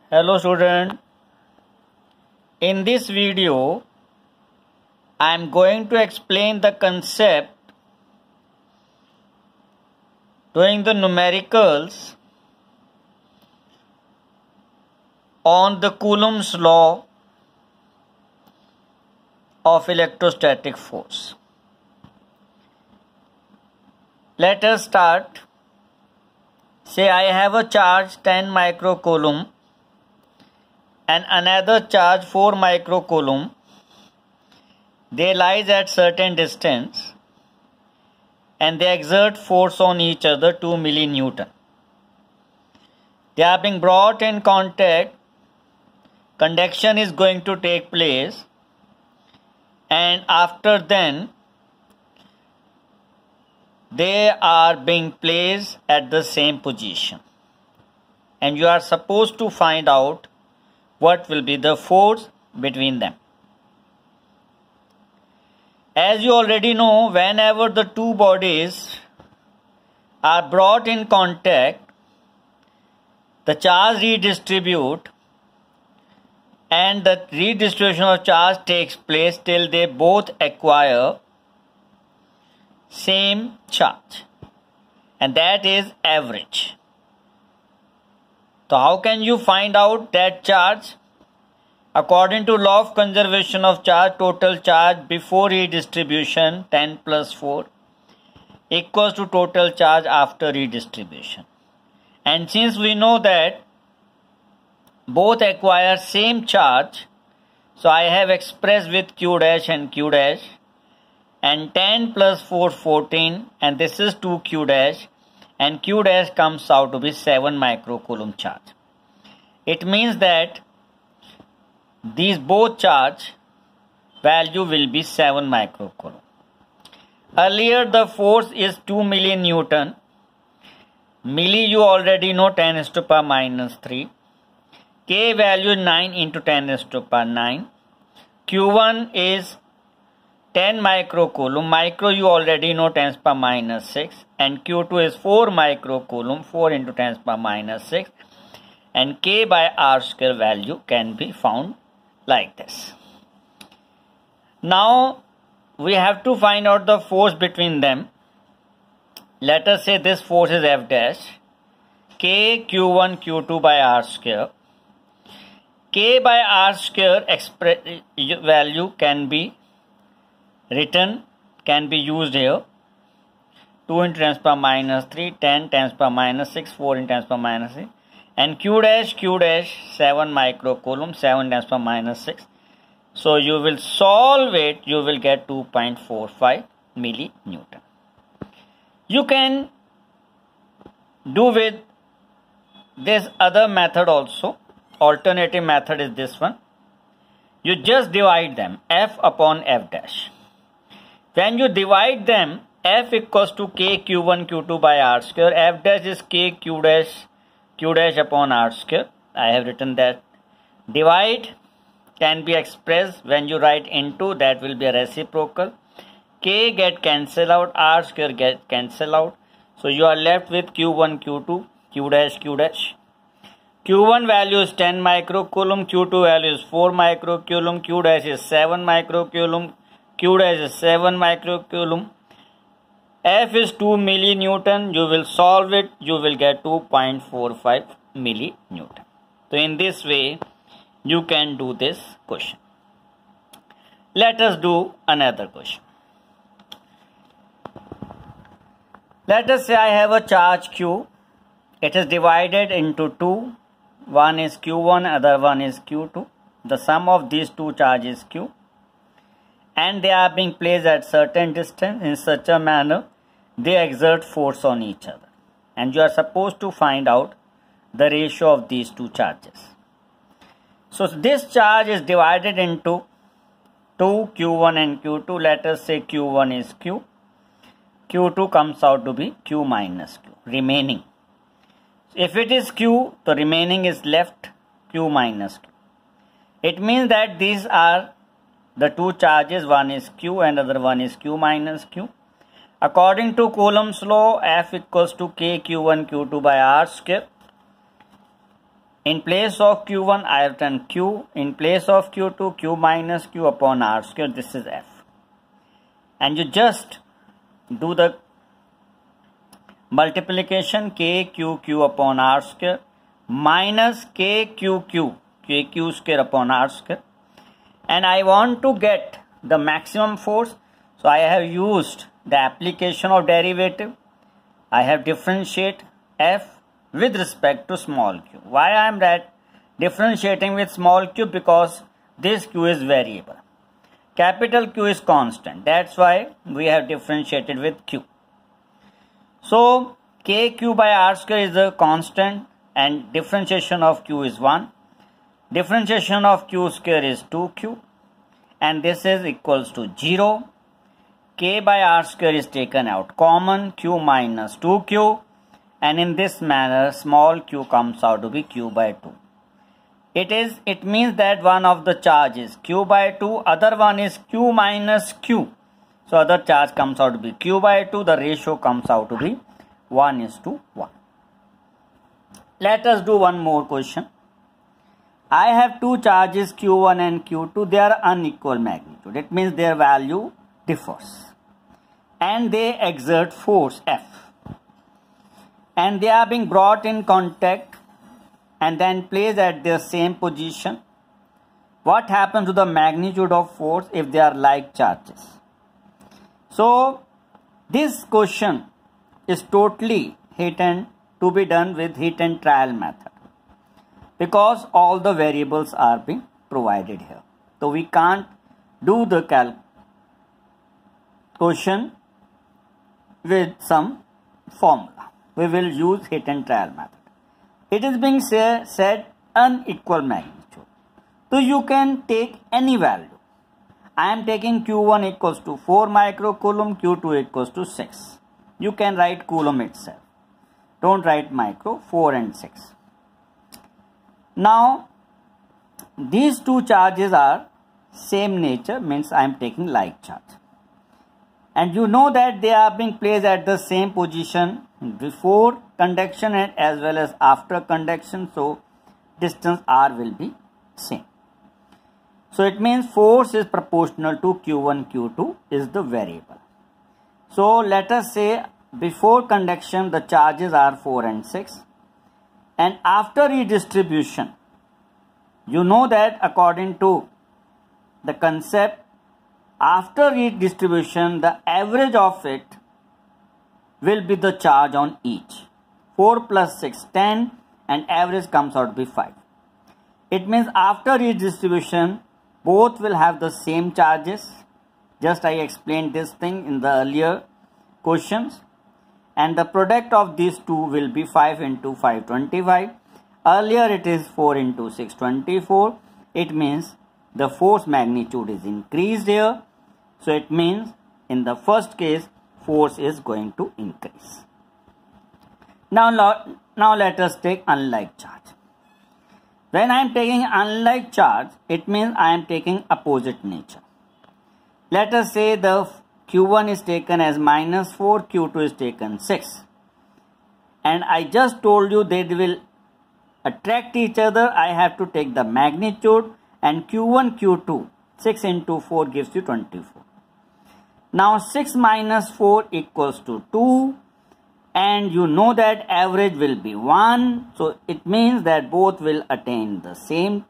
Hello student, in this video I am going to explain the concept doing the numericals on the Coulomb's law of electrostatic force. Let us start. Say I have a charge 10 microcoulomb and another charge 4 microcoulomb. They lies at certain distance and they exert force on each other 2 millinewton. They are being brought in contact. Conduction is going to take place, and after then they are being placed at the same position, and you are supposed to find out what will be the force between them. As you already know, whenever the two bodies are brought in contact, the charge redistribute, and the redistribution of charge takes place till they both acquire same charge, and that is average. So how can you find out that charge? According to law of conservation of charge, total charge before redistribution 10 plus 4 equals to total charge after redistribution. And since we know that both acquire same charge, so I have expressed with Q dash and Q dash, and 10 plus 4 14, and this is 2 Q dash, and Q dash comes out to be 7 microcoulomb charge. It means that these both charge value will be 7 microcoulomb. Earlier the force is 2 millinewton. Milli you already know, 10 raised to power minus 3. K value is 9 into 10 raised to power 9. Q1 is 10 microcoulomb. Micro you already know, 10 raised to power minus 6. And Q2 is 4 microcoulomb. 4 into 10 raised to power minus 6. And K by R square value can be found like this. Now we have to find out the force between them. Let us say this force is F dash. K Q1 Q2 by R square. K by R square value can be written, can be used here. 2 into 10 to the power minus 3, 10 to the power minus 6, 4 into 10 to the power minus 3. And Q dash 7 microcoulomb, 7 to the power minus 6. So you will solve it, you will get 2.45 millinewton. You can do with this other method also. Alternative method is this one. You just divide them, F upon F dash. When you divide them, F equals to K Q1 Q2 by R square. F dash is K Q dash upon R square. I have written that. Divide can be expressed when you write into, that will be a reciprocal. K get cancel out, R square get cancel out. So you are left with Q1 Q2 Q dash. Q1 value is 10 microcoulomb, Q2 value is 4 microcoulomb, Q dash is 7 microcoulomb, Q dash is 7 microcoulomb. F is 2 millinewton. You will solve it, you will get 2.45 millinewton. So in this way you can do this question. Let us do another question. Let us say I have a charge Q. It is divided into two. One is Q1, other one is Q2. The sum of these two charges is Q. And they are being placed at certain distance in such a manner they exert force on each other. And you are supposed to find out the ratio of these two charges. So this charge is divided into two, Q1 and Q2. Let us say Q1 is Q. Q2 comes out to be Q minus Q, remaining. If it is Q, the remaining is left, Q minus Q. It means that these are the two charges, one is Q and other one is Q minus Q. According to Coulomb's law, F equals to K Q1 Q2 by R square. In place of Q1, I have written Q. In place of Q2, Q minus Q upon R square. This is F. And you just do the multiplication KQQ upon R square minus KQ square upon R square. And I want to get the maximum force. So I have used the application of derivative. I have differentiate F with respect to small q. Why I am differentiating with small q? Because this q is variable. Capital Q is constant. That's why we have differentiated with q. So KQ by R square is a constant and differentiation of q is 1. Differentiation of q square is 2q and this is equals to 0. K by R square is taken out common, q minus 2q, and in this manner small q comes out to be q by 2. It means that one of the charge is q by 2, other one is q minus q. So other charge comes out to be q by 2, the ratio comes out to be 1:1. Let us do one more question. I have two charges q1 and q2, they are unequal magnitude. It means their value differs. And they exert force F. And they are being brought in contact and then placed at their same position. What happens to the magnitude of force if they are like charges? So this question is totally to be done with hit and trial method, because all the variables are being provided here. So we can't do the question with some formula. We will use hit and trial method. It is being said unequal magnitude. So you can take any value. I am taking Q1 equals to 4 microcoulomb, Q2 equals to 6. You can write coulomb itself. Don't write micro, 4 and 6. Now, these two charges are same nature, means I am taking like charge. And you know that they are being placed at the same position before conduction and as well as after conduction. So, distance R will be same. So, it means force is proportional to Q1, Q2 is the variable. So, let us say before conduction the charges are 4 and 6. And after redistribution, you know that according to the concept, after redistribution, the average of it will be the charge on each. 4 plus 6, 10, and average comes out to be 5. It means after redistribution, both will have the same charges. Just I explained this thing in the earlier questions. And the product of these two will be 5 into 5, 25. Earlier it is 4 into 6, 24. It means the force magnitude is increased here. So it means in the first case, force is going to increase. Now let us take unlike charge. When I am taking unlike charge, it means I am taking opposite nature. Let us say the Q1 is taken as minus 4, Q2 is taken 6. And I just told you they will attract each other. I have to take the magnitude, and Q1, Q2, 6 into 4 gives you 24. Now 6 minus 4 equals to 2. And you know that average will be 1. So it means that both will attain the same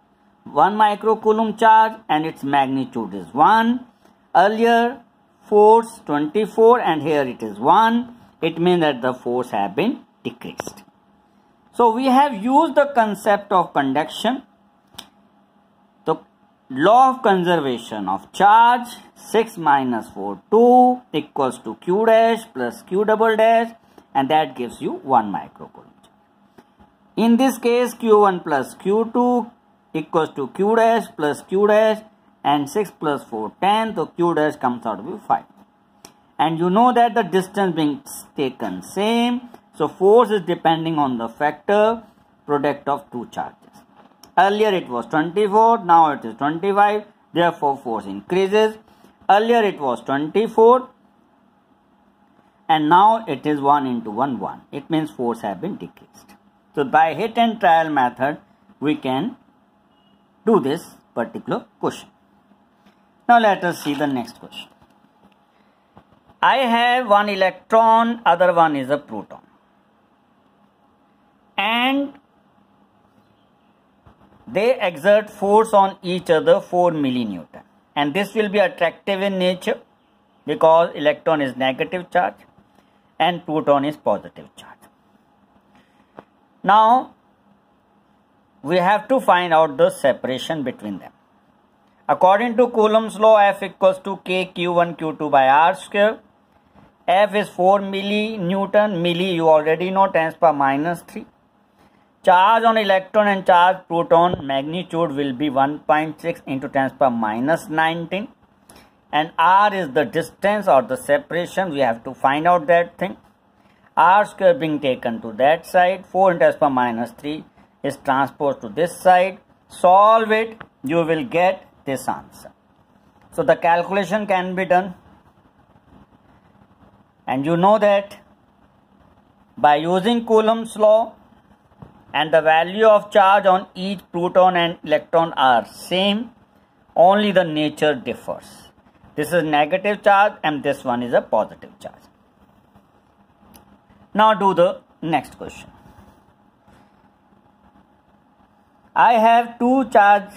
1 microcoulomb charge and its magnitude is 1. Earlier force 24 and here it is 1. It means that the force have been decreased. So we have used the concept of conduction. The law of conservation of charge, 6 minus 4, 2 equals to Q dash plus Q double dash, and that gives you 1 microcoulomb. In this case, Q1 plus Q2 equals to Q dash plus Q dash, and 6 plus 4, 10. So Q dash comes out to be 5. And you know that the distance being taken same. So force is depending on the factor product of two charges. Earlier it was 24, now it is 25. Therefore force increases. Earlier it was 24. And now it is 1 into 1, 1. It means force have been decreased. So by hit and trial method, we can do this particular question. Now let us see the next question. I have one electron, other one is a proton, and they exert force on each other 4 millinewton, and this will be attractive in nature because electron is negative charge and proton is positive charge. Now we have to find out the separation between them. According to Coulomb's law, F equals to K Q1 Q2 by R square. F is 4 millinewton. Milli you already know, 10 to the power minus 3. Charge on electron and charge proton magnitude will be 1.6 into 10 to the power minus 19. And R is the distance or the separation. We have to find out that thing. R square being taken to that side. 4 into 10 to the power minus 3 is transposed to this side. Solve it. You will get this answer. So the calculation can be done, and you know that by using Coulomb's law and the value of charge on each proton and electron are same, only the nature differs. This is negative charge and this one is a positive charge. Now do the next question. I have two charge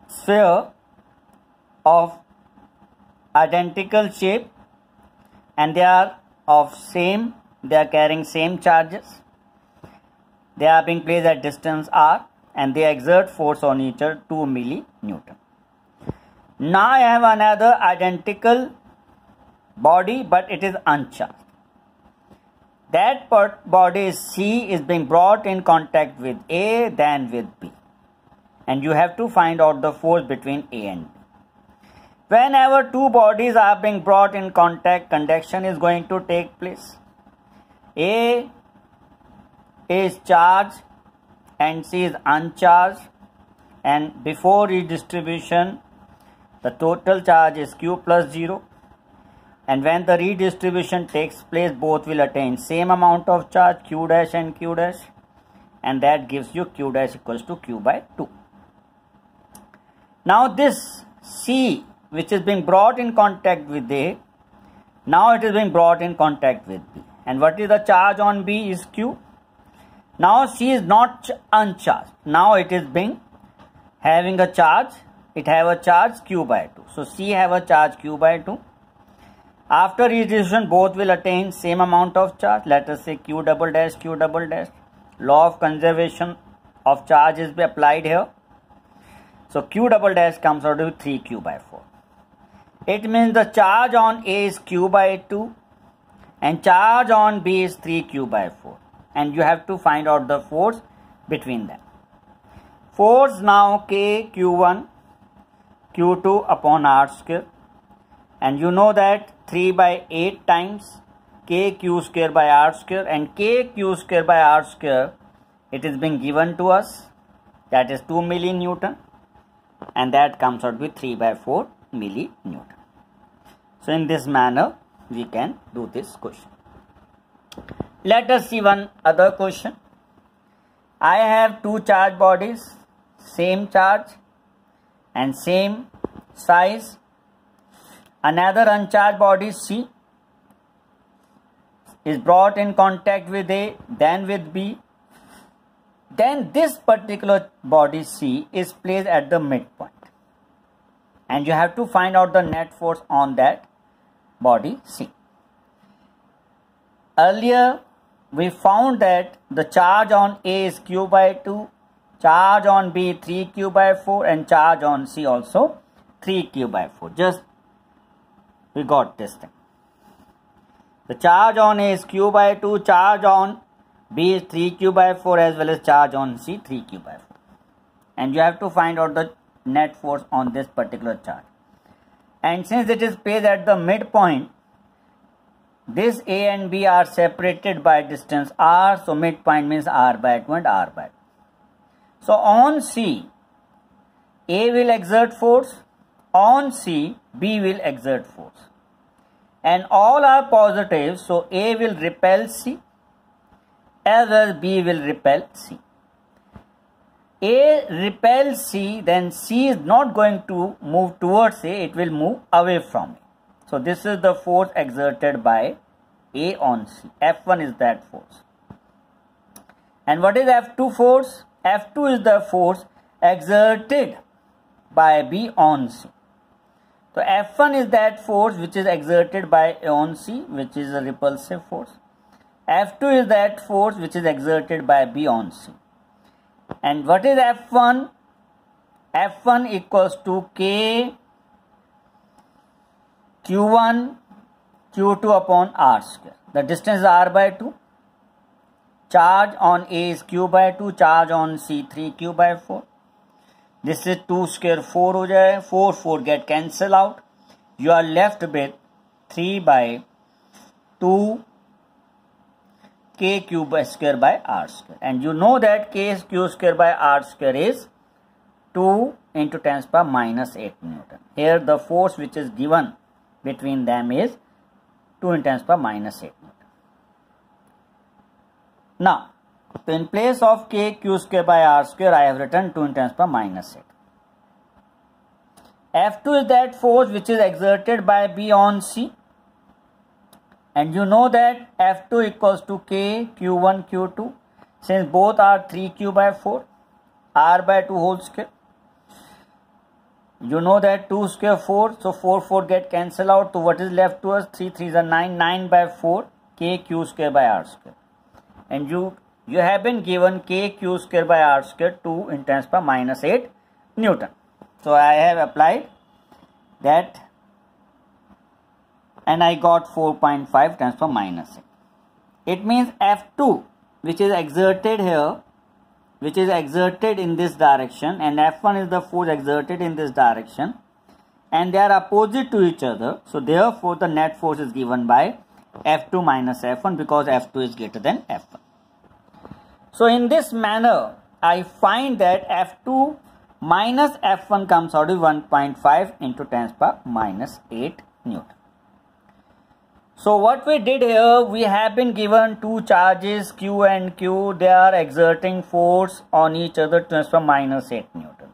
sphere of identical shape and they are carrying same charges. They are being placed at distance r and they exert force on each other 2 millinewton. Now I have another identical body, but it is uncharged. That body C is being brought in contact with A, then with B. And you have to find out the force between A and B. Whenever two bodies are being brought in contact, conduction is going to take place. A is charged and C is uncharged, and before redistribution the total charge is Q plus 0, and when the redistribution takes place both will attain same amount of charge, Q dash and Q dash, and that gives you Q dash equals to Q by 2. Now this C, which is being brought in contact with A, now it is being brought in contact with B. And what is the charge on B is Q. Now C is not uncharged. Now it is being having a charge. It have a charge Q by 2. So C have a charge Q by 2. After redistribution both will attain same amount of charge. Let us say Q double dash, Q double dash. Law of conservation of charge is be applied here. So Q double dash comes out to 3Q by 4. It means the charge on A is Q by 2 and charge on B is 3Q by 4. And you have to find out the force between them. Force now K Q1 Q2 upon R square. And you know that 3 by 8 times K Q square by R square, and K Q square by R square, it is being given to us, that is 2 millinewton, and that comes out with 3 by 4 millinewton. So in this manner we can do this question. Let us see one other question. I have two charge bodies, same charge and same size. Another uncharged body C is brought in contact with A, then with B. Then this particular body C is placed at the midpoint. And you have to find out the net force on that body C. Earlier we found that the charge on A is Q by 2, charge on B 3Q by 4, and charge on C also 3Q by 4. Just we got this thing. The charge on A is Q by 2, charge on B is 3Q by 4, as well as charge on C 3Q by 4. And you have to find out the net force on this particular charge. And since it is placed at the midpoint, this A and B are separated by distance R, so midpoint means R by 2 and R by 2. So on C, A will exert force, on C, B will exert force. And all are positive, so A will repel C, as well as B will repel C. A repels C, then C is not going to move towards A, it will move away from A. So this is the force exerted by A on C. F1 is that force. And what is F2 force? F2 is the force exerted by B on C. So F1 is that force which is exerted by A on C, which is a repulsive force. F2 is that force which is exerted by B on C. And what is F1? F1 equals to K Q1 Q2 upon R square. The distance is R by 2. Charge on A is Q by 2. Charge on C 3Q by 4. This is 2 square 4 हो जाए. 4 get cancel out. You are left with 3 by 2 K Q square by R square. And you know that K Q square by R square is 2 into 10 power minus 8 Newton. Here the force which is given between them is 2 into 10 power minus 8 Newton. Now, so in place of K Q square by R square, I have written 2 into 10 power minus 8. F2 is that force which is exerted by B on C. And you know that F2 equals to K Q1 Q2. Since both are 3Q by 4, R by 2 whole square. You know that 2 square 4, so 4 get cancel out. So what is left to us? 3 3s are 9, 9 by 4, K Q square by R square. And you have been given K Q square by R square 2 in 10 power minus 8 Newton. So I have applied that and I got 4.5 10 power minus 8. It means F2 which is exerted here, which is exerted in this direction, and F1 is the force exerted in this direction, and they are opposite to each other. So therefore the net force is given by F2 minus F1 because F2 is greater than F1. So in this manner I find that F2 minus F1 comes out to 1.5 into 10 power minus 8 Newton. So what we did here, we have been given two charges Q and Q. They are exerting force on each other to 10 power minus 8 Newton.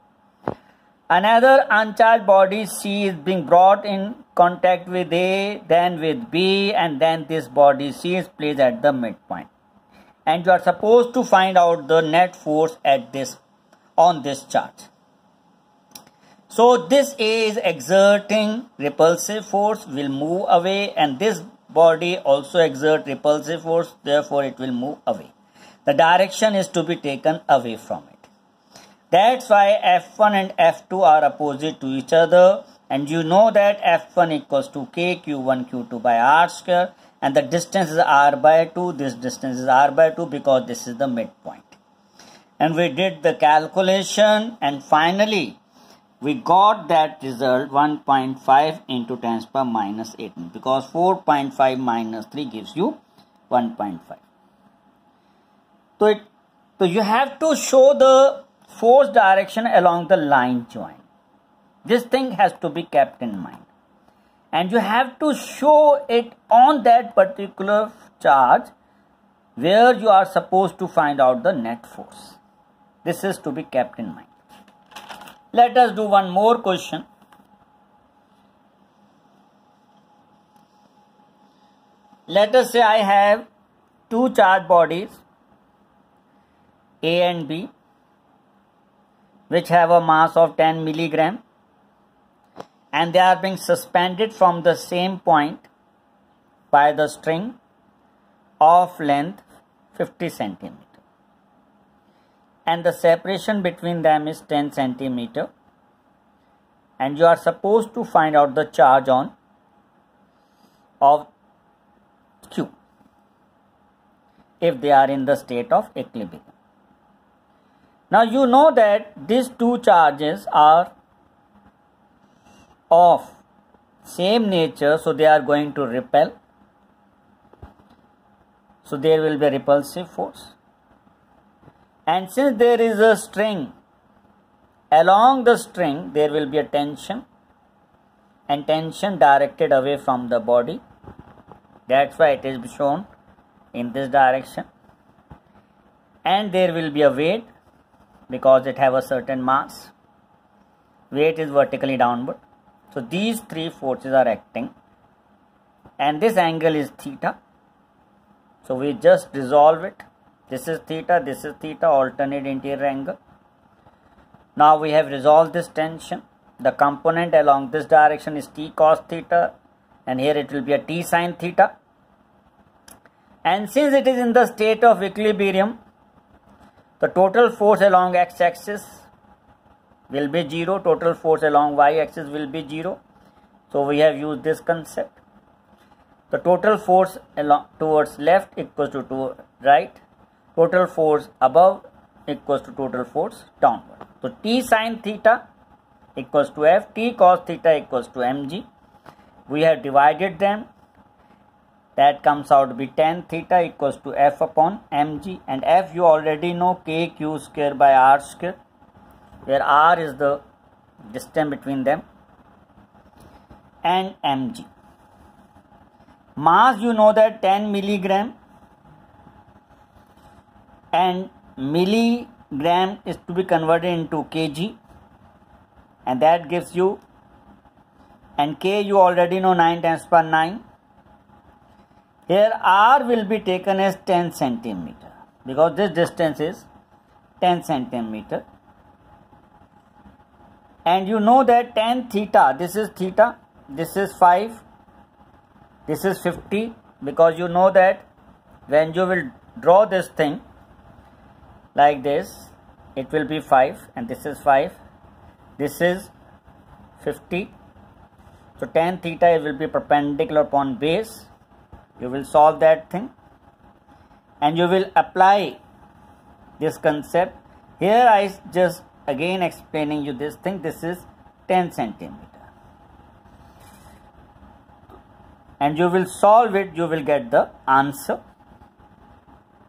Another uncharged body C is being brought in contact with A, then with B, and then this body C is placed at the midpoint. And you are supposed to find out the net force at on this charge. So this A is exerting repulsive force, will move away, and this body also exert repulsive force, therefore it will move away. The direction is to be taken away from it. That's why F1 and F2 are opposite to each other, and you know that F1 equals to K Q1 Q2 by R square, and the distance is R by 2. This distance is R by 2 because this is the midpoint. And we did the calculation, and finally we got that result 1.5 into 10 power minus 8 because 4.5 minus 3 gives you 1.5. So you have to show the force direction along the line joint. This thing has to be kept in mind. And you have to show it on that particular charge where you are supposed to find out the net force. This is to be kept in mind. Let us do one more question. Let us say I have two charged bodies A and B which have a mass of 10 milligram, and they are being suspended from the same point by the string of length 50 centimeter. And the separation between them is 10 centimeter, and you are supposed to find out the charge on of Q if they are in the state of equilibrium. Now you know that these two charges are of same nature, so they are going to repel. So there will be a repulsive force. And since there is a string, along the string there will be a tension, and tension directed away from the body. That's why it is shown in this direction. And there will be a weight, because it have a certain mass. Weight is vertically downward. So these three forces are acting, and this angle is theta. So we just resolve it. This is theta, alternate interior angle. Now we have resolved this tension. The component along this direction is t cos theta, and here it will be a t sin theta. And since it is in the state of equilibrium, the total force along x-axis will be 0, total force along y-axis will be 0. So we have used this concept. The total force along towards left equals to right, total force above equals to total force downward. So t sin theta equals to F, t cos theta equals to mg. We have divided them. That comes out to be tan theta equals to F upon mg, and F you already know, k q square by r square, where r is the distance between them, and mg. Mass you know that 10 milligram, and milligram is to be converted into kg, and that gives you, and k you already know 9 times per 9. Here r will be taken as 10 centimeter because this distance is 10 centimeter. And you know that tan theta, this is 5, this is 50, because you know that when you will draw this thing like this, it will be 5, and this is 5, this is 50. So tan theta will be perpendicular upon base. You will solve that thing, and you will apply this concept. Here I just again explaining you this thing. This is 10 centimeter, and you will solve it. You will get the answer,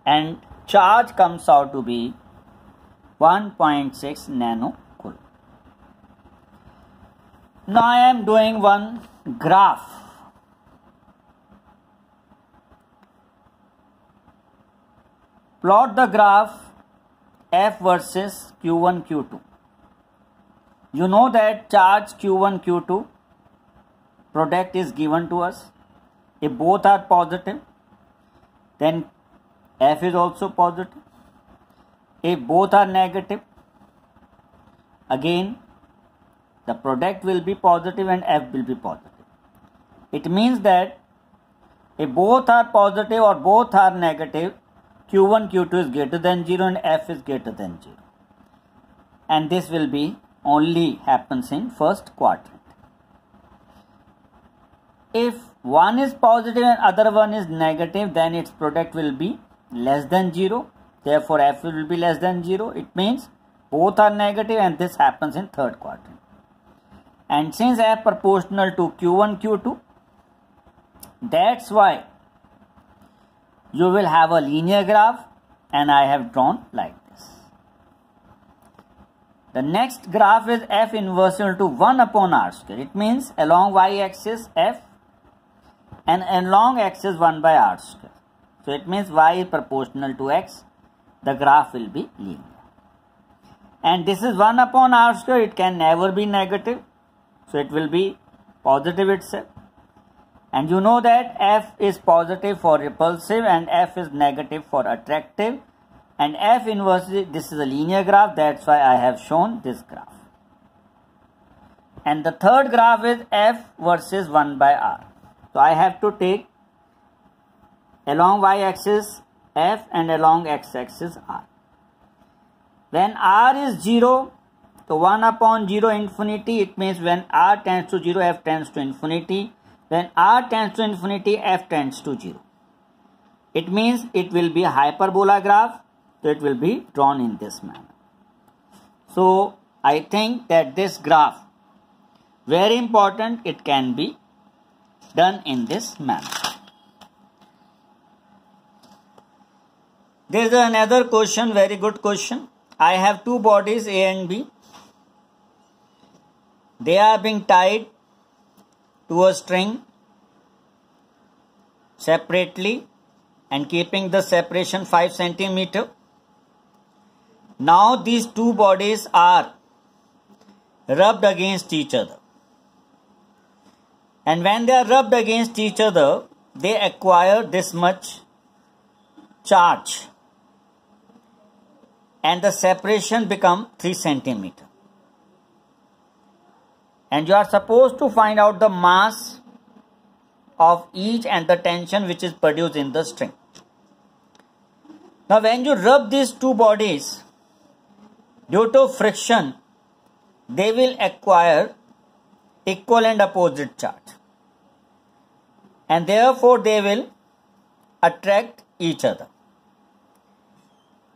and charge comes out to be 1.6 nanocoulomb. Now I am doing one graph. Plot the graph F versus Q1, Q2. You know that charge Q1, Q2 product is given to us. If both are positive, then F is also positive. If both are negative, again the product will be positive and F will be positive. It means that if both are positive or both are negative, Q1, Q2 is greater than 0 and F is greater than 0. And this will be only happens in first quadrant. If one is positive and other one is negative, then its product will be less than 0. Therefore, F will be less than 0. It means both are negative, and this happens in third quadrant. And since F proportional to Q1, Q2, that's why you will have a linear graph, and I have drawn like this. The next graph is F inversely to 1 upon r square. It means along y-axis F and along axis 1 by r square. So it means y is proportional to x. The graph will be linear. And this is 1 upon r square. It can never be negative. So it will be positive itself. And you know that F is positive for repulsive and F is negative for attractive. And F inversely, this is a linear graph. That's why I have shown this graph. And the third graph is F versus 1 by R. So I have to take along y-axis F and along x-axis R. When R is 0, so 1 upon 0 infinity, it means when R tends to 0, F tends to infinity. When R tends to infinity, F tends to 0. It means it will be a hyperbola graph, so it will be drawn in this manner. So I think that this graph, very important, it can be done in this manner. There is another question, very good question. I have two bodies A and B. They are being tied to a string separately and keeping the separation 5 centimeter. Now these two bodies are rubbed against each other. And when they are rubbed against each other, they acquire this much charge. And the separation becomes 3 centimeter. And you are supposed to find out the mass of each and the tension which is produced in the string. Now when you rub these two bodies, due to friction, they will acquire equal and opposite charge. And therefore they will attract each other.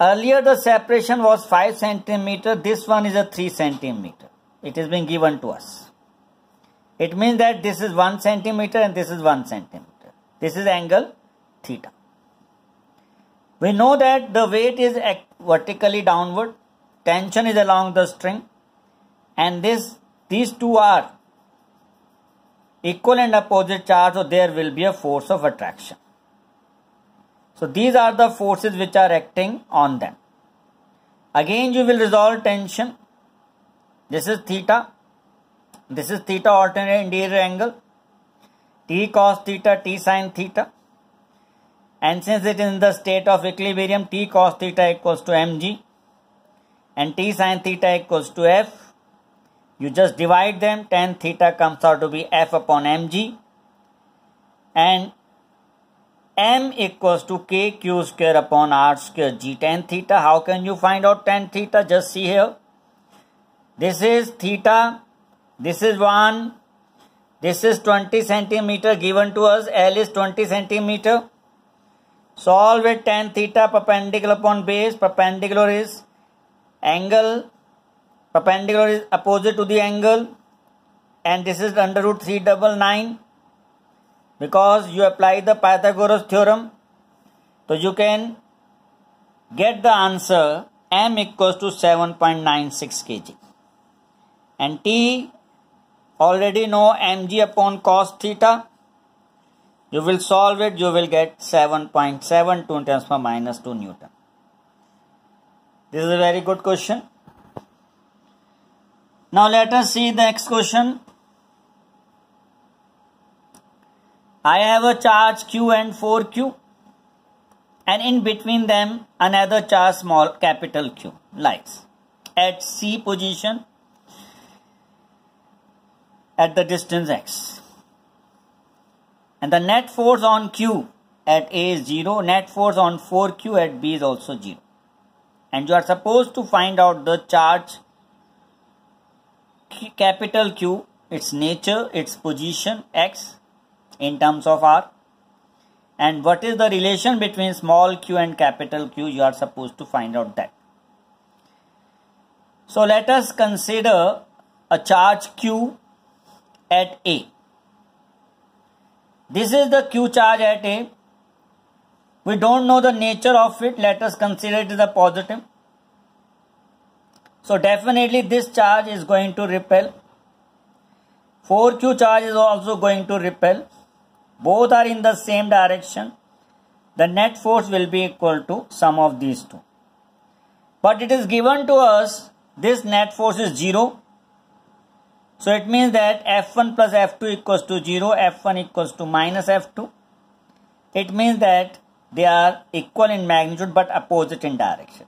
Earlier the separation was 5 centimeter. This one is a 3 centimeter. It is being given to us. It means that this is 1 centimeter and this is 1 centimeter. This is angle theta. We know that the weight is vertically downward. Tension is along the string. And these two are equal and opposite charge, so there will be a force of attraction. So these are the forces which are acting on them. Again you will resolve tension. This is theta. This is theta, alternate interior angle. T cos theta, T sin theta. And since it is in the state of equilibrium, T cos theta equals to mg. And T sin theta equals to F. You just divide them. Tan theta comes out to be F upon mg. And m equals to k q square upon r square g tan theta. How can you find out tan theta? Just see here. This is theta. This is 1. This is 20 centimeter given to us. L is 20 centimeter. Solve with tan theta perpendicular upon base. Perpendicular is angle. Perpendicular is opposite to the angle. And this is under root 399. Because you apply the Pythagoras theorem. So you can get the answer m equals to 7.96 kg. And T already know mg upon cos theta. You will solve it, you will get 7.72 10 to the minus 2 Newton. This is a very good question. Now let us see the next question. I have a charge Q and 4Q, and in between them another charge small capital Q lies at C position at the distance x. And the net force on Q at A is 0. Net force on 4Q at B is also 0. And you are supposed to find out the charge capital Q, its nature, its position x in terms of R. And what is the relation between small q and capital Q? You are supposed to find out that. So let us consider a charge Q at A. This is the Q charge at A. We don't know the nature of it. Let us consider it as a positive. So definitely this charge is going to repel. 4Q charge is also going to repel. Both are in the same direction. The net force will be equal to sum of these two. But it is given to us this net force is 0. So it means that F1 plus F2 equals to 0. F1 equals to minus F2. It means that they are equal in magnitude but opposite in direction.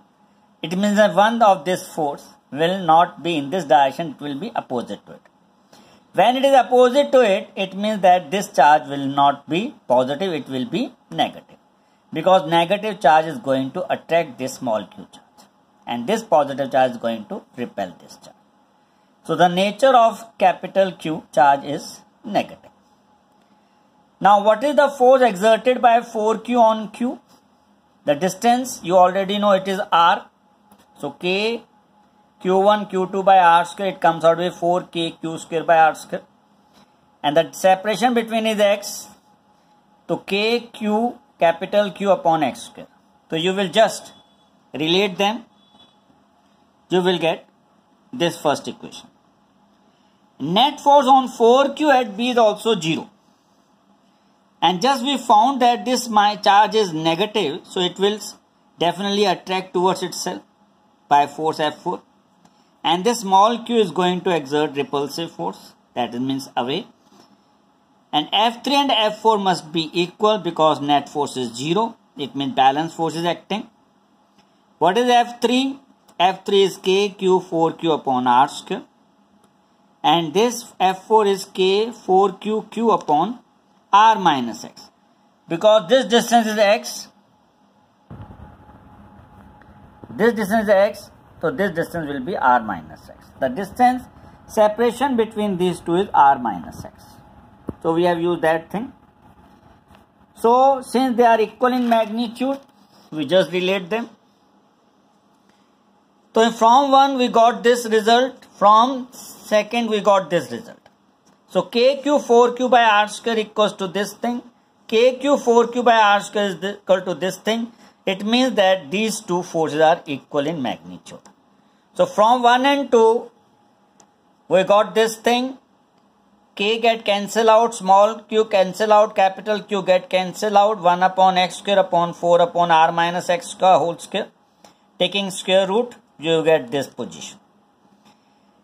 It means that one of this force will not be in this direction. It will be opposite to it. When it is opposite to it, it means that this charge will not be positive. It will be negative. Because negative charge is going to attract this small q charge. And this positive charge is going to repel this charge. So the nature of capital Q charge is negative. Now what is the force exerted by 4Q on Q? The distance you already know, it is R. So K Q1 Q2 by R square, it comes out with 4K Q square by R square. And the separation between is X. So K Q capital Q upon X square. So you will just relate them. You will get this first equation. Net force on 4Q at B is also 0. And just we found that this my charge is negative. So it will definitely attract towards itself. by force F4, and this small q is going to exert repulsive force, that means away, and F3 and F4 must be equal because net force is 0. It means balance force is acting. What is F3? F3 is K4Q upon R square, and this F4 is K4Q upon R minus X. Because this distance is X, so this distance will be R minus X. The distance separation between these two is R minus X. So we have used that thing. So since they are equal in magnitude, we just relate them. So from one we got this result, from second we got this result. So KQ4Q by R square equals to this thing. KQ4Q by R square is equal to this thing. It means that these two forces are equal in magnitude. So from 1 and 2 we got this thing. K get cancel out, small q cancel out, capital Q get cancel out, 1 upon x square upon 4 upon R minus X square whole square. Taking square root, you get this position.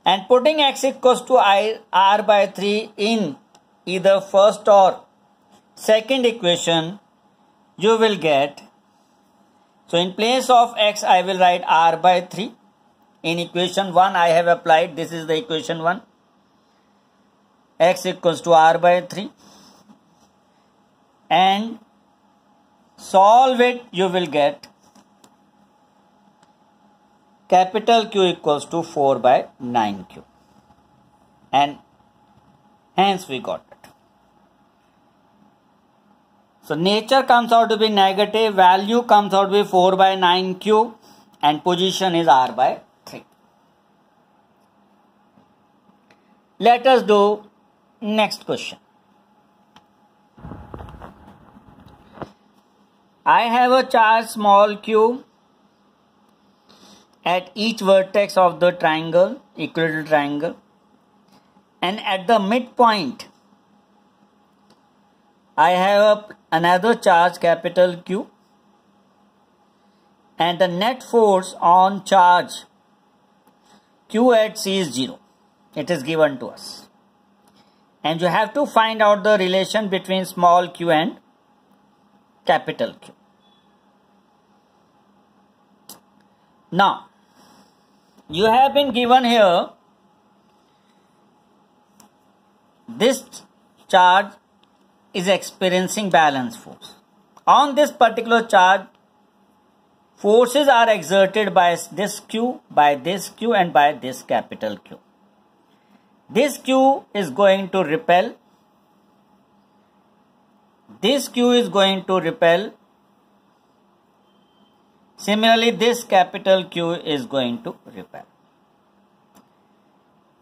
And putting x equals to R by 3 in either first or second equation, you will get, so in place of x I will write R by 3. In equation 1 I have applied, this is the equation 1. X equals to R by 3. And solve it, you will get capital Q equals to 4 by 9Q. And hence we got it. So nature comes out to be negative, value comes out to be 4 by 9Q, and position is R by 3. Let us do next question. I have a charge small q at each vertex of the triangle, equilateral triangle, and at the midpoint I have another charge capital Q, and the net force on charge Q at C is 0. It is given to us. And you have to find out the relation between small q and capital Q. Now, you have been given here this charge is experiencing balance force. On this particular charge, forces are exerted by this Q, and by this capital Q. This Q is going to repel. This Q is going to repel. Similarly, this capital Q is going to repel.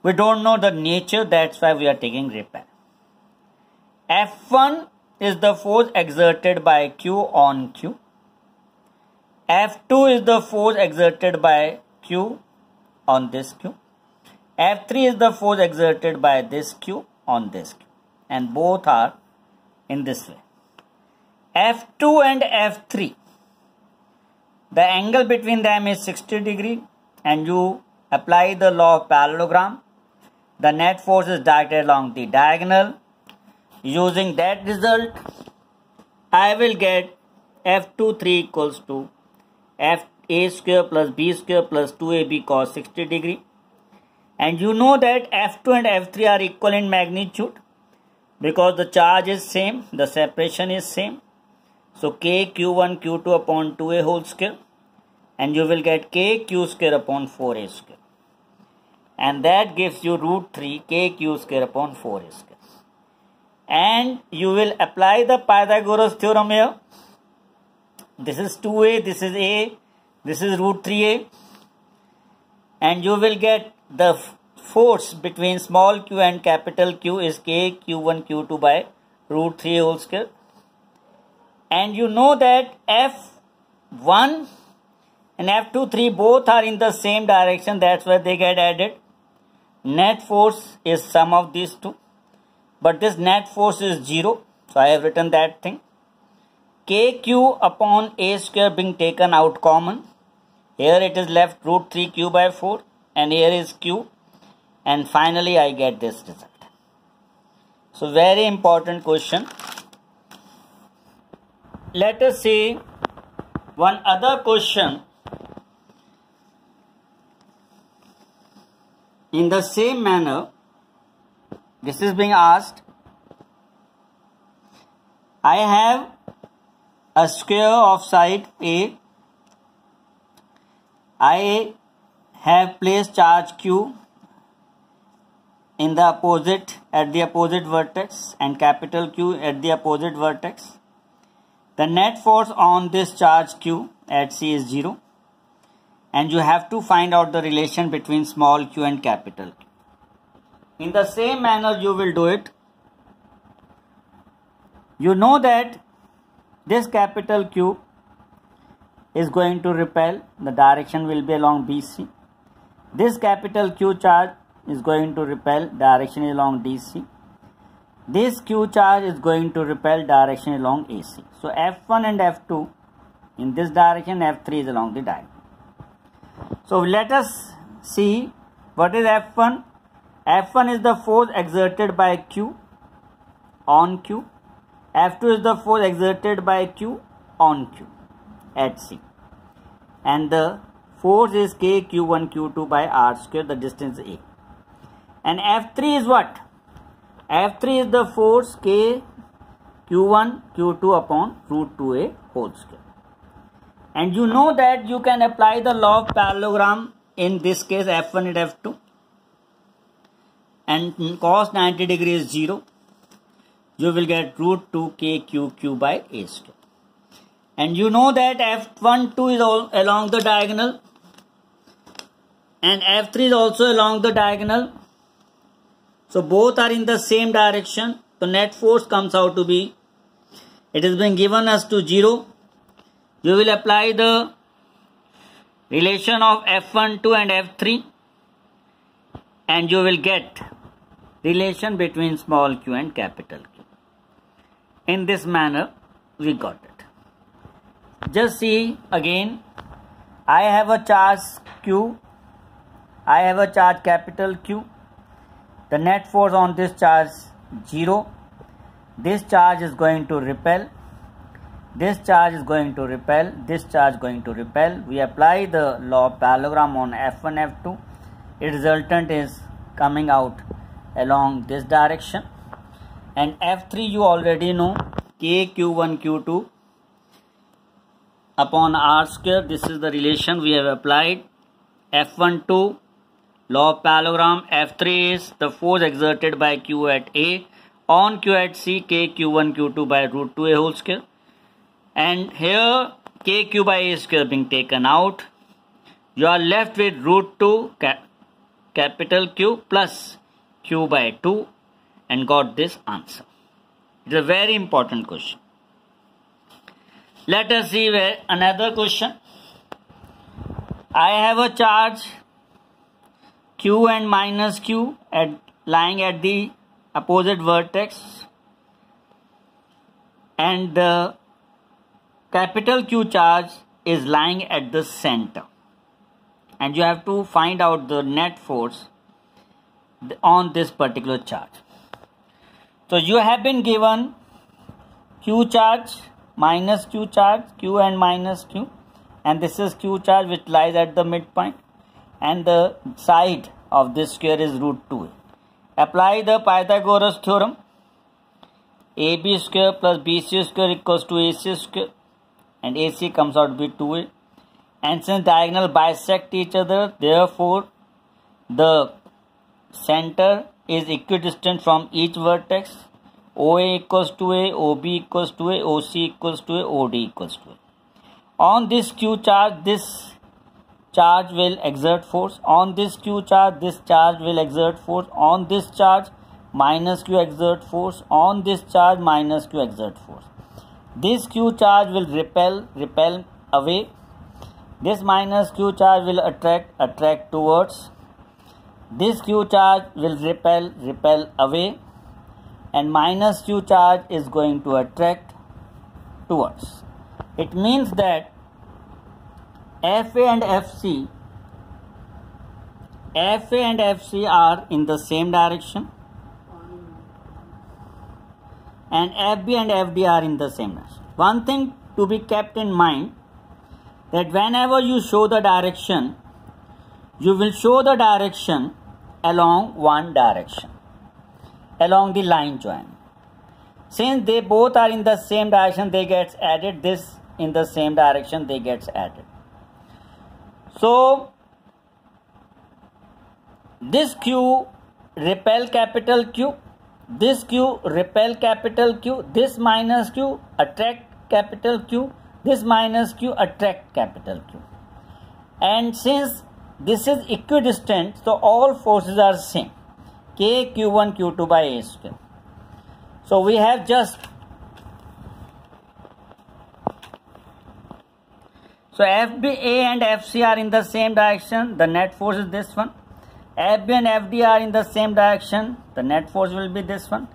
We don't know the nature, that's why we are taking repel. F1 is the force exerted by Q on Q. F2 is the force exerted by Q on this Q. F3 is the force exerted by this Q on this Q. And both are in this way. F2 and F3, the angle between them is 60 degree, and you apply the law of parallelogram. The net force is directed along the diagonal. Using that result, I will get F23 equals to FA square plus B square plus 2AB cos 60 degree. And you know that F2 and F3 are equal in magnitude because the charge is same, the separation is same. So K Q1 Q2 upon 2A whole square, and you will get K Q square upon 4A square. And that gives you root 3 K Q square upon 4A square. And you will apply the Pythagoras theorem here. This is 2A, this is A, this is root 3A. And you will get the force between small q and capital Q is K Q1 Q2 by root 3 whole square. And you know that F1 and F2, 3 both are in the same direction, that's why they get added. Net force is sum of these two. But this net force is 0, so I have written that thing. KQ upon A square being taken out common. Here it is left root 3 q by 4 and here is q, and finally I get this result. So very important question. Let us see one other question in the same manner. This is being asked. I have a square of side A. I have placed charge Q in the opposite, at the opposite vertex, and capital Q at the opposite vertex. The net force on this charge Q at C is 0, and you have to find out the relation between small q and capital Q. In the same manner you will do it. You know that this capital Q is going to repel, the direction will be along BC. This capital Q charge is going to repel, direction is along DC. This Q charge is going to repel, direction along AC. So F1 and F2 in this direction, F3 is along the diagonal. So let us see what is F1. F1 is the force exerted by Q on Q. F2 is the force exerted by Q on Q at C. And the force is K Q1 Q2 by R square, the distance A. And F3 is what? F3 is the force K Q1 Q2 upon root 2A whole square. And you know that you can apply the law of parallelogram in this case F1 and F2. And cos 90 degrees is 0. You will get root 2 K Q by A square. And you know that F1, 2 is all along the diagonal. And F3 is also along the diagonal. So both are in the same direction. So net force comes out to be, it has been given us to 0. You will apply the relation of F1, 2 and F3. And you will get relation between small q and capital Q. In this manner, we got it. Just see again. I have a charge Q. I have a charge capital Q. The net force on this charge 0. This charge is going to repel. This charge is going to repel. This charge is going to repel. We apply the law of parallelogram on F1, F2. Its resultant is coming out along this direction. And F3 you already know. K Q1 Q2 upon R square. This is the relation we have applied. F1, 2. Law of parallelogram. F3 is the force exerted by Q at A on Q at C, K Q1 Q2 by root 2A whole square. And here K Q by A square being taken out. You are left with root 2 capital Q plus Q by 2 and got this answer. It's a very important question. Let us see another question. I have a charge Q and minus Q lying at the opposite vertex, and the capital Q charge is lying at the center, and you have to find out the net force on this particular charge. So you have been given Q charge, minus Q charge, Q and minus Q, and this is Q charge which lies at the midpoint, and the side of this square is root 2. Apply the Pythagoras theorem. AB square plus BC square equals to AC square, and AC comes out to be 2A. And since diagonal bisect each other, therefore the center is equidistant from each vertex. OA equals to A, OB equals to A, OC equals to A, OD equals to A. On this Q charge, this charge will exert force. On this Q charge, this charge will exert force. On this charge, minus Q exert force. On this charge, minus Q exert force. This Q charge will repel away. This minus Q charge will attract towards. This Q charge will repel away. And minus Q charge is going to attract towards. It means that FA and FC are in the same direction, and FB and FD are in the same direction. One thing to be kept in mind, that whenever you show the direction, you will show the direction along one direction, along the line join. Since they both are in the same direction, they gets added. This in the same direction, they gets added. So this Q repel capital Q, this Q repel capital Q, this minus Q attract capital Q, this minus Q attract capital Q. And since this is equidistant, so all forces are same, K Q1 Q2 by A square. So we have just, so FBA and FC are in the same direction, the net force is this one. FB and FD are in the same direction, the net force will be this one.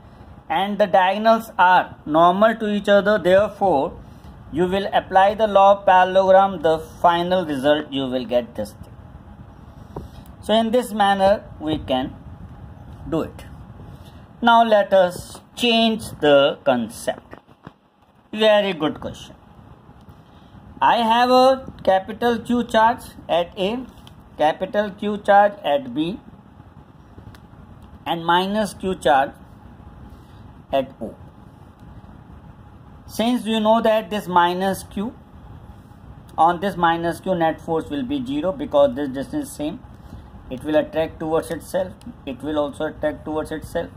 And the diagonals are normal to each other, therefore you will apply the law of parallelogram, the final result you will get this thing. So in this manner we can do it. Now let us change the concept. Very good question. I have a capital Q charge at A, capital Q charge at B, and minus Q charge at O. Since you know that this minus Q, on this minus Q net force will be 0 because this distance is same. It will attract towards itself. It will also attract towards itself.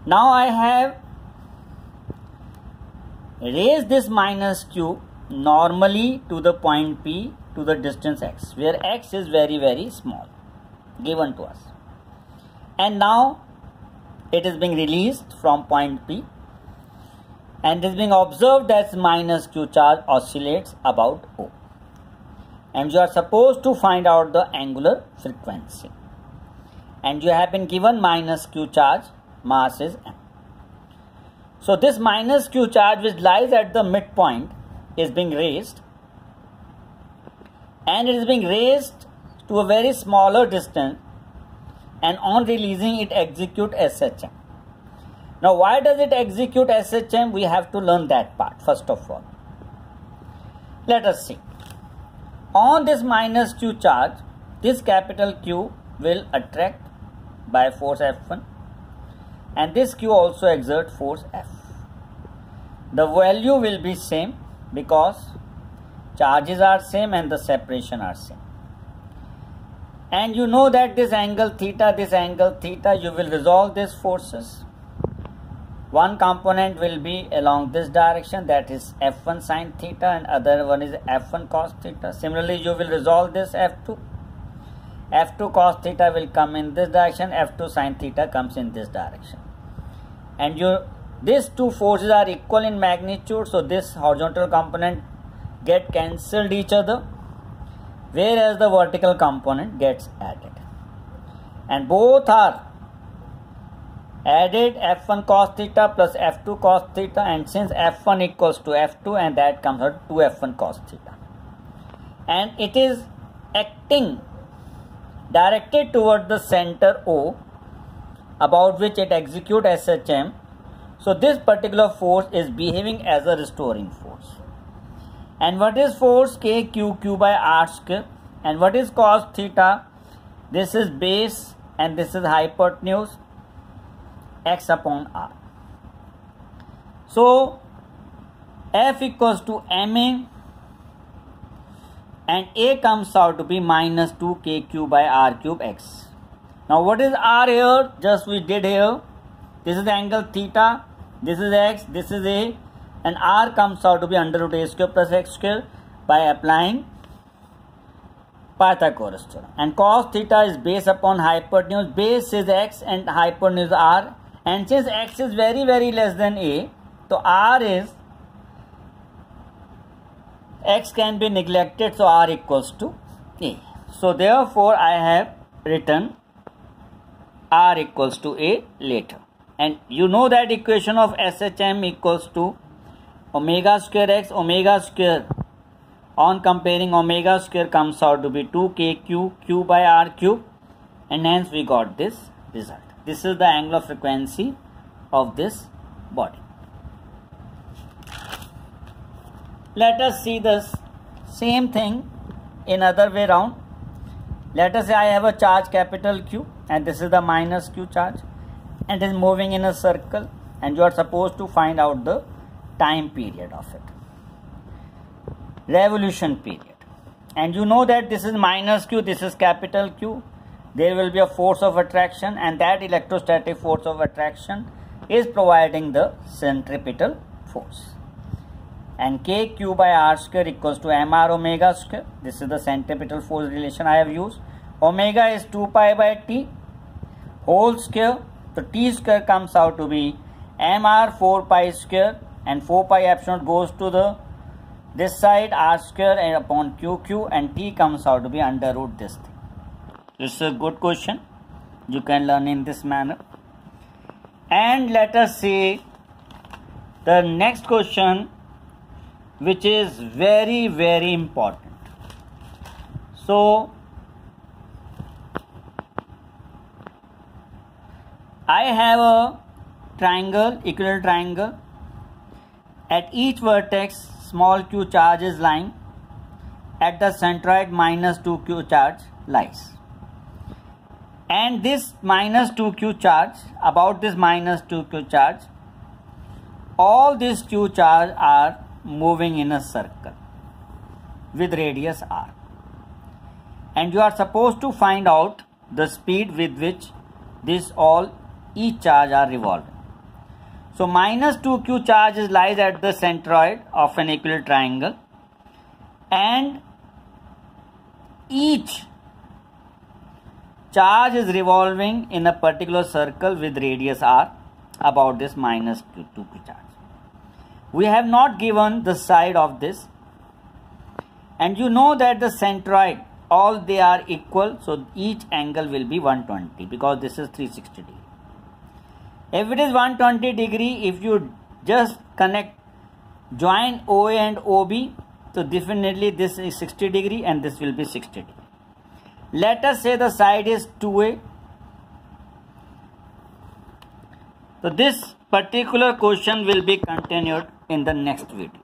Now I have raised this minus Q normally to the point P to the distance x, where x is very, very small, given to us. And now it is being released from point P, and it is being observed that minus Q charge oscillates about O. And you are supposed to find out the angular frequency. And you have been given minus Q charge, mass is m. So this minus Q charge, which lies at the midpoint, is being raised, and it is being raised to a very smaller distance, and on releasing it execute SHM. Now why does it execute SHM? We have to learn that part first of all. Let us see. On this minus Q charge, this capital Q will attract by force F1, and this Q also exert force F. The value will be same because charges are same and the separation are same. And you know that this angle theta, you will resolve these forces. One component will be along this direction, that is F1 sin theta, and other one is F1 cos theta. Similarly, you will resolve this F2. F2 cos theta will come in this direction, F2 sin theta comes in this direction. And these two forces are equal in magnitude, so this horizontal component get cancelled each other, whereas the vertical component gets added. And both are added, F1 cos theta plus F2 cos theta, and since F1 equals to F2, and that comes out to F1 cos theta. And it is acting directed toward the center O, about which it executes SHM. So this particular force is behaving as a restoring force. And what is force? K Q by R square. And what is cos theta? This is base and this is hypotenuse, x upon r. So F equals to ma, and A comes out to be minus 2kq by r cube x. Now what is r here? Just we did here. This is the angle theta, this is x, this is A, and r comes out to be under root a square plus x square by applying Pythagoras theorem. And cos theta is base upon hypotenuse. Base is x and hypotenuse r. And since x is very, very less than a, so r is, x can be neglected, so r equals to a. So therefore I have written r equals to a later. And you know that equation of SHM equals to omega square x, omega square On comparing, omega square comes out to be 2kq q by r cube, and hence we got this result. This is the angular frequency of this body. Let us see this same thing in other way round. Let us say I have a charge capital Q, and this is the minus Q charge, and it is moving in a circle, and you are supposed to find out the time period of it, revolution period. And you know that this is minus Q, this is capital Q. There will be a force of attraction, and that electrostatic force of attraction is providing the centripetal force. And kq by r square equals to mr omega square. This is the centripetal force relation I have used. Omega is 2 pi by t whole square. So t square comes out to be mr 4 pi square, and 4 pi epsilon goes to the this side, r square and upon qq, and t comes out to be under root this thing. This is a good question. You can learn in this manner. And let us see the next question, which is very, very important. So I have a triangle, equilateral triangle. At each vertex, small q charge is lying. At the centroid, minus 2q charge lies. And this minus 2q charge, about this minus 2q charge, all these q charge are moving in a circle with radius r, and you are supposed to find out the speed with which this all each charge are revolving. So minus 2q charge lies at the centroid of an equilateral triangle, and each charge is revolving in a particular circle with radius r about this minus 2q charge. We have not given the side of this, and you know that the centroid, all they are equal, so each angle will be 120 because this is 360 degree. If it is 120 degree, if you just join OA and OB, so definitely this is 60 degree and this will be 60 degree. Let us say the side is 2A. So this particular question will be continued in the next video.